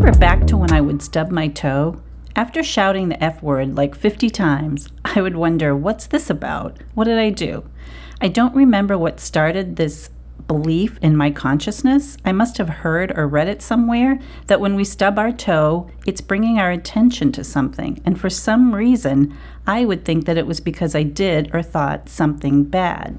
Remember back to when I would stub my toe? After shouting the F word like 50 times, I would wonder, what's this about? What did I do? I don't remember what started this belief in my consciousness. I must have heard or read it somewhere that when we stub our toe, it's bringing our attention to something. And for some reason, I would think that it was because I did or thought something bad.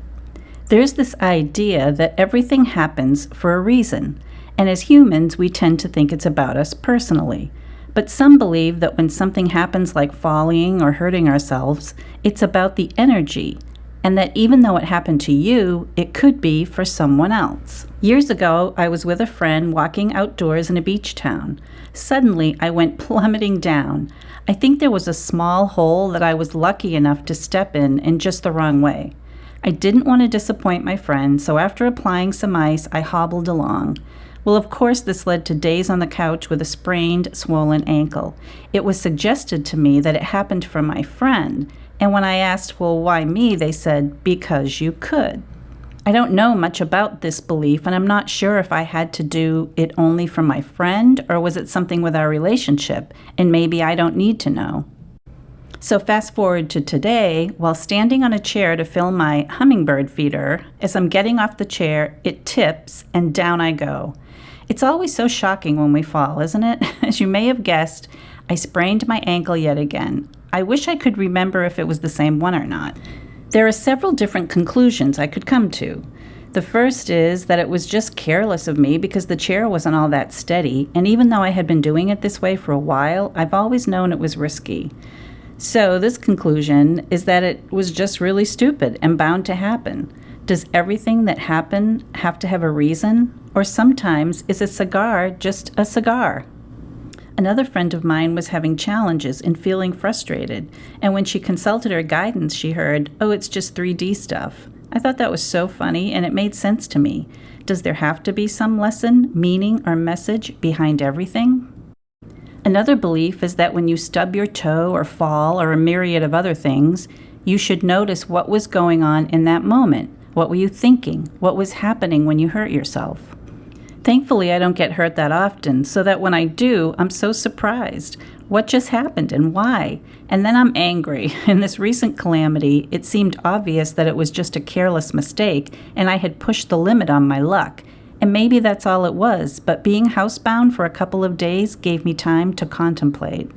There's this idea that everything happens for a reason. And as humans, we tend to think it's about us personally. But some believe that when something happens like falling or hurting ourselves, it's about the energy, and that even though it happened to you, it could be for someone else. Years ago, I was with a friend walking outdoors in a beach town. Suddenly, I went plummeting down. I think there was a small hole that I was lucky enough to step in just the wrong way. I didn't want to disappoint my friend, so after applying some ice, I hobbled along. Well, of course, this led to days on the couch with a sprained, swollen ankle. It was suggested to me that it happened for my friend, and when I asked, well, why me, they said, because you could. I don't know much about this belief, and I'm not sure if I had to do it only for my friend, or was it something with our relationship, and maybe I don't need to know. So fast forward to today, while standing on a chair to fill my hummingbird feeder, as I'm getting off the chair, it tips, and down I go. It's always so shocking when we fall, isn't it? As you may have guessed, I sprained my ankle yet again. I wish I could remember if it was the same one or not. There are several different conclusions I could come to. The first is that it was just careless of me because the chair wasn't all that steady, and even though I had been doing it this way for a while, I've always known it was risky. So this conclusion is that it was just really stupid and bound to happen. Does everything that happened have to have a reason? Or sometimes is a cigar just a cigar? Another friend of mine was having challenges and feeling frustrated, and when she consulted her guidance, she heard, oh, it's just 3D stuff. I thought that was so funny, and it made sense to me. Does there have to be some lesson, meaning, or message behind everything? Another belief is that when you stub your toe or fall or a myriad of other things, you should notice what was going on in that moment. What were you thinking? What was happening when you hurt yourself? Thankfully, I don't get hurt that often, so that when I do, I'm so surprised. What just happened and why? And then I'm angry. In this recent calamity, it seemed obvious that it was just a careless mistake, and I had pushed the limit on my luck. And maybe that's all it was, but being housebound for a couple of days gave me time to contemplate.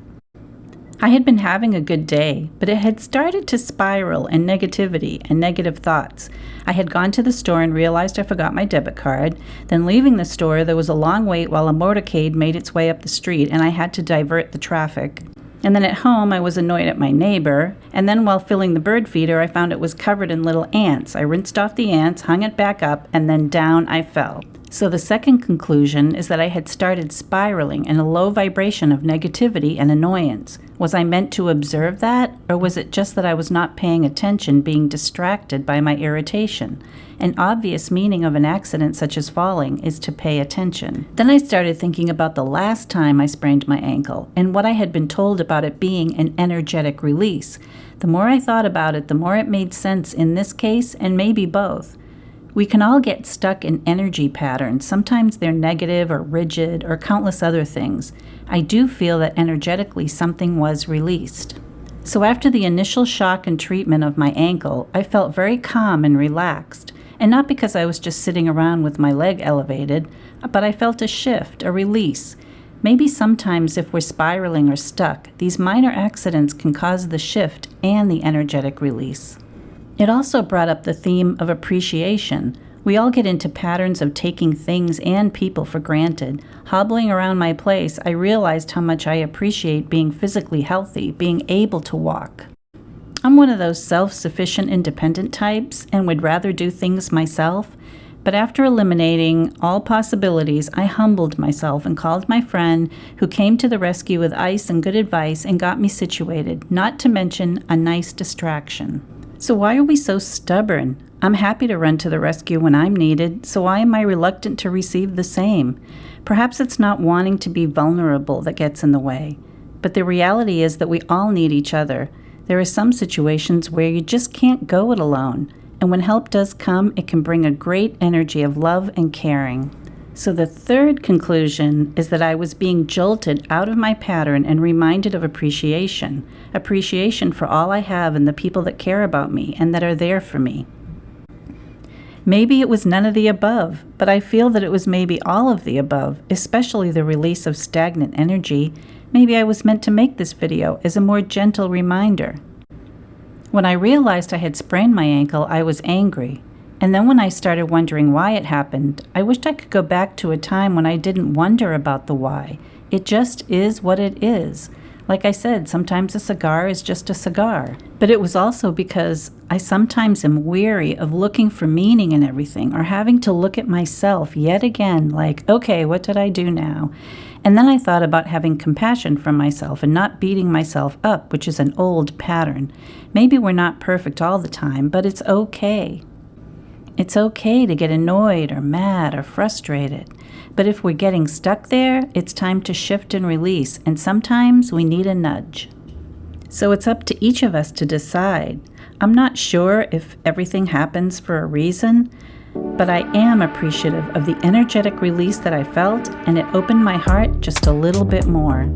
I had been having a good day, but it had started to spiral in negativity and negative thoughts. I had gone to the store and realized I forgot my debit card. Then leaving the store, there was a long wait while a motorcade made its way up the street, and I had to divert the traffic. And then at home, I was annoyed at my neighbor. And then while filling the bird feeder, I found it was covered in little ants. I rinsed off the ants, hung it back up, and then down I fell. So the second conclusion is that I had started spiraling in a low vibration of negativity and annoyance. Was I meant to observe that, or was it just that I was not paying attention, being distracted by my irritation? An obvious meaning of an accident such as falling is to pay attention. Then I started thinking about the last time I sprained my ankle and what I had been told about it being an energetic release. The more I thought about it, the more it made sense in this case, and maybe both. We can all get stuck in energy patterns. Sometimes they're negative or rigid or countless other things. I do feel that energetically something was released. So after the initial shock and treatment of my ankle, I felt very calm and relaxed. And not because I was just sitting around with my leg elevated, but I felt a shift, a release. Maybe sometimes if we're spiraling or stuck, these minor accidents can cause the shift and the energetic release. It also brought up the theme of appreciation. We all get into patterns of taking things and people for granted. Hobbling around my place, I realized how much I appreciate being physically healthy, being able to walk. I'm one of those self-sufficient, independent types and would rather do things myself. But after eliminating all possibilities, I humbled myself and called my friend, who came to the rescue with ice and good advice and got me situated, not to mention a nice distraction. So why are we so stubborn? I'm happy to run to the rescue when I'm needed, so why am I reluctant to receive the same? Perhaps it's not wanting to be vulnerable that gets in the way. But the reality is that we all need each other. There are some situations where you just can't go it alone, and when help does come, it can bring a great energy of love and caring. So the third conclusion is that I was being jolted out of my pattern and reminded of appreciation for all I have and the people that care about me and that are there for me. Maybe it was none of the above, but I feel that it was maybe all of the above, especially the release of stagnant energy. Maybe I was meant to make this video as a more gentle reminder. When I realized I had sprained my ankle, I was angry. And then when I started wondering why it happened, I wished I could go back to a time when I didn't wonder about the why. It just is what it is. Like I said, sometimes a cigar is just a cigar. But it was also because I sometimes am weary of looking for meaning in everything or having to look at myself yet again like, okay, what did I do now? And then I thought about having compassion for myself and not beating myself up, which is an old pattern. Maybe we're not perfect all the time, but it's okay. It's okay to get annoyed or mad or frustrated. But if we're getting stuck there, it's time to shift and release, and sometimes we need a nudge. So it's up to each of us to decide. I'm not sure if everything happens for a reason, but I am appreciative of the energetic release that I felt, and it opened my heart just a little bit more.